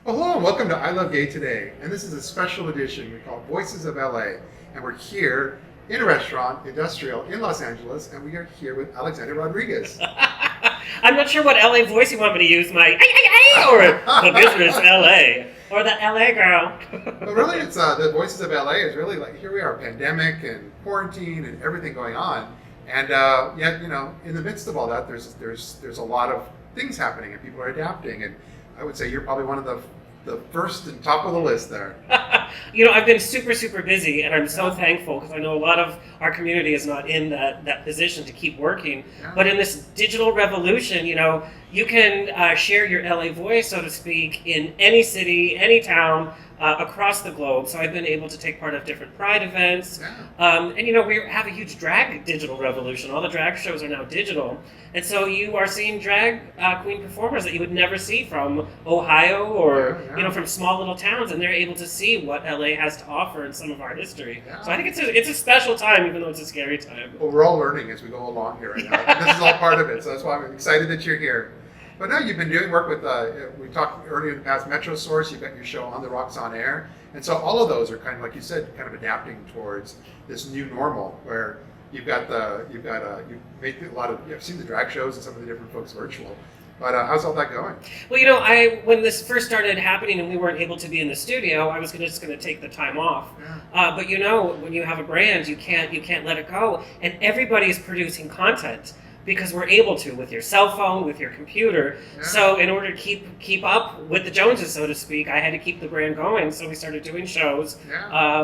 Well, hello and welcome to I Love Gay today. And this is a special edition we call Voices of LA. And we're here in a restaurant, Industriel, in Los Angeles, and we are here with Alexander Rodriguez. I'm not sure what LA voice you want me to use, my or the business LA, or the LA girl. But really, it's the Voices of LA is really like, here we are, pandemic and quarantine and everything going on. And yet, in the midst of all that, there's a lot of things happening and people are adapting. And I would say you're probably one of the first and top of the list there. I've been super, super busy, and I'm so thankful because I know a lot of our community is not in that position to keep working. Yeah. But in this digital revolution, you can share your LA voice, so to speak, in any city, any town, across the globe. So I've been able to take part of different Pride events. Yeah. And we have a huge drag digital revolution. All the drag shows are now digital. And so you are seeing drag queen performers that you would never see from Ohio or, from small little towns. And they're able to see what LA has to offer in some of our history. Yeah. So I think it's a special time, even though it's a scary time. Well, we're all learning as we go along here right now. And this is all part of it. So that's why I'm excited that you're here. But now you've been doing work with, we talked earlier in the past, Metrosource, you've got your show On the Rocks on Air. And so all of those are kind of, like you said, kind of adapting towards this new normal where you've made a lot of, you've seen the drag shows and some of the different folks virtual. But how's all that going? Well, when this first started happening and we weren't able to be in the studio, I was just going to take the time off. Yeah. But when you have a brand, you can't let it go. And everybody's producing content, because we're able to with your cell phone, with your computer. Yeah. So in order to keep up with the Joneses, so to speak, I had to keep the brand going. So we started doing shows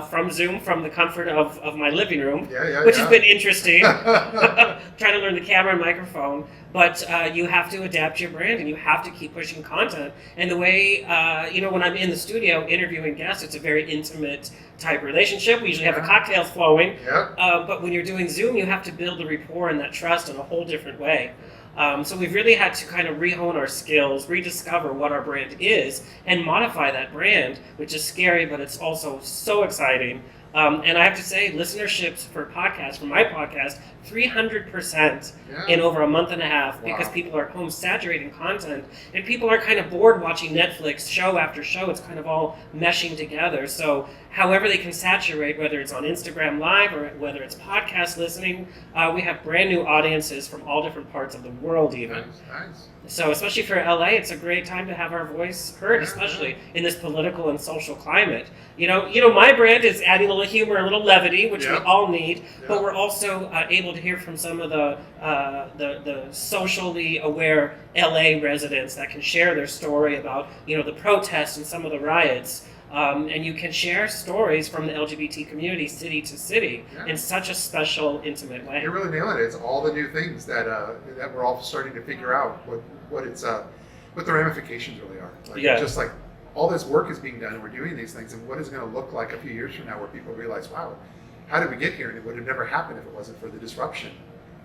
from Zoom, from the comfort of my living room, which has been interesting, trying to learn the camera and microphone. But you have to adapt your brand and you have to keep pushing content. And the way, when I'm in the studio interviewing guests, it's a very intimate type relationship. We usually have the cocktails flowing. Yep. But when you're doing Zoom, you have to build the rapport and that trust in a whole different way. So we've really had to kind of re-hone our skills, rediscover what our brand is, and modify that brand, which is scary, but it's also so exciting. And I have to say, listenerships for my podcast, 300% in over a month and a half, because people are home saturating content, and people are kind of bored watching Netflix show after show. It's kind of all meshing together. So however they can saturate, whether it's on Instagram Live or whether it's podcast listening, we have brand new audiences from all different parts of the world even. Nice. So especially for LA, it's a great time to have our voice heard, especially in this political and social climate. My brand is adding a little humor, a little levity, which we all need, but we're also able to hear from some of the socially aware LA residents that can share their story about, the protests and some of the riots. And you can share stories from the LGBT community city to city in such a special, intimate way. You're really nailing it. It's all the new things that we're all starting to figure out what the ramifications really are. Just like all this work is being done and we're doing these things, and what is it going to look like a few years from now where people realize, wow, how did we get here? And it would have never happened if it wasn't for the disruption.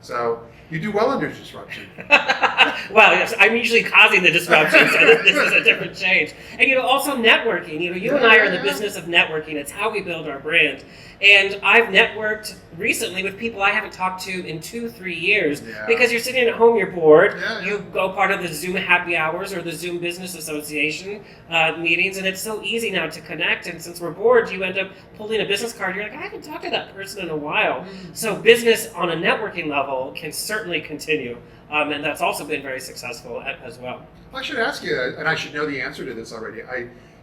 So you do well under disruption. Well, yes, I'm usually causing the disruption, so this is a different change. And also networking. You and I are in the business of networking. It's how we build our brand. And I've networked recently with people I haven't talked to in 2-3 years because you're sitting at home, you're bored. You go part of the Zoom happy hours or the Zoom Business Association meetings, and it's so easy now to connect. And since we're bored, you end up pulling a business card. You're like, I haven't talked to that person in a while. So business on a networking level can certainly continue. And that's also been very successful as well. I should ask you, and I should know the answer to this already.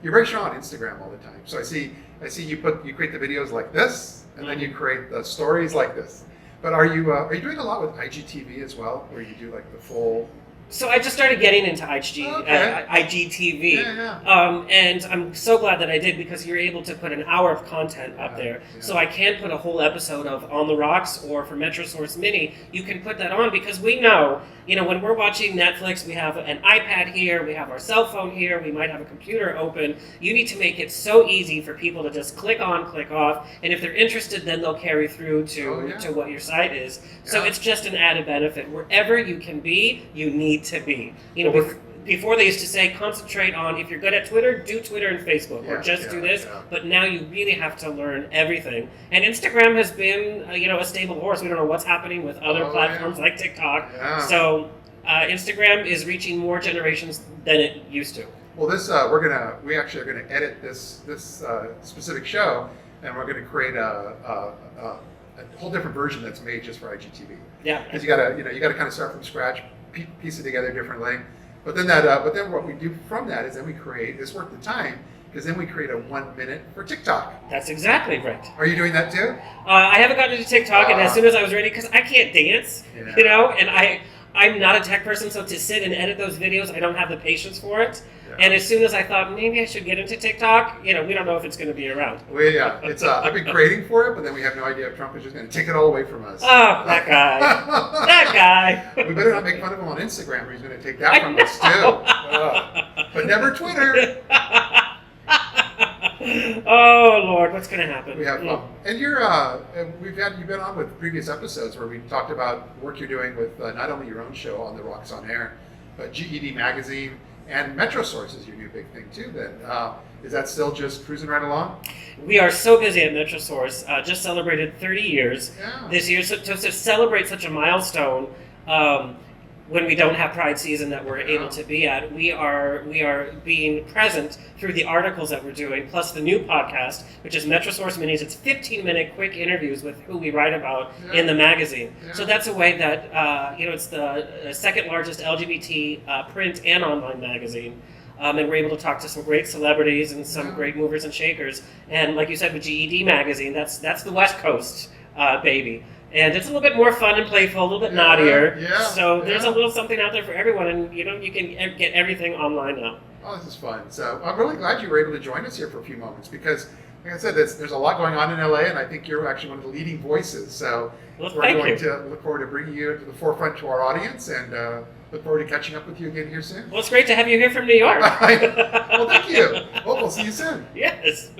You're very strong on Instagram all the time. So I see you create the videos like this, and then you create the stories like this. But are you doing a lot with IGTV as well, where you do like the full? So I just started getting into IGTV, and I'm so glad that I did, because you're able to put an hour of content up there. Yeah. So I can't put a whole episode of On the Rocks, or for Metrosource Mini, you can put that on, because we know, when we're watching Netflix, we have an iPad here, we have our cell phone here, we might have a computer open. You need to make it so easy for people to just click on, click off, and if they're interested, then they'll carry through to what your site is. So it's just an added benefit. Wherever you can be, you need to be. Before they used to say, concentrate on, if you're good at Twitter, do Twitter and Facebook, or just do this. But now you really have to learn everything. And Instagram has been, a stable horse. We don't know what's happening with other platforms like TikTok. So Instagram is reaching more generations than it used to. Well, we actually are gonna edit this specific show, and we're gonna create a whole different version that's made just for IGTV. Yeah. Because you gotta kind of start from scratch, piece it together differently. But then what we do from that is then we create, it's worth the time, because then we create a 1 minute for TikTok. That's exactly right. Are you doing that too? I haven't gotten into TikTok, and as soon as I was ready, because I can't dance, you know, and I'm not a tech person, so to sit and edit those videos, I don't have the patience for it. Yeah. And as soon as I thought maybe I should get into TikTok, we don't know if it's going to be around. It's I've been creating for it, but then we have no idea if Trump is just going to take it all away from us. Oh, that guy. That guy. We better not make fun of him on Instagram, or he's going to take that from us too. But never Twitter. Oh Lord, what's going to happen? We have fun, and you've been on with previous episodes where we talked about work you're doing with not only your own show on the Rocks on Air, but GED Magazine and Metrosource is your new big thing too. Then is that still just cruising right along? We are so busy at Metrosource. Just celebrated 30 years this year, so to celebrate such a milestone. When we don't have Pride season that we're able to be at, we are being present through the articles that we're doing, plus the new podcast, which is Metrosource Minis. It's 15-minute quick interviews with who we write about in the magazine. Yeah. So that's a way that it's the second largest LGBT print and online magazine. And we're able to talk to some great celebrities and some great movers and shakers. And like you said, with GED Magazine, that's the West Coast baby. And it's a little bit more fun and playful, a little bit naughtier. So there's a little something out there for everyone, and you can get everything online now. Oh, this is fun. So I'm really glad you were able to join us here for a few moments because, like I said, there's a lot going on in LA, and I think you're actually one of the leading voices. So we're going to look forward to bringing you to the forefront to our audience, and look forward to catching up with you again here soon. Well, it's great to have you here from New York. Well, thank you. Well, we'll see you soon. Yes.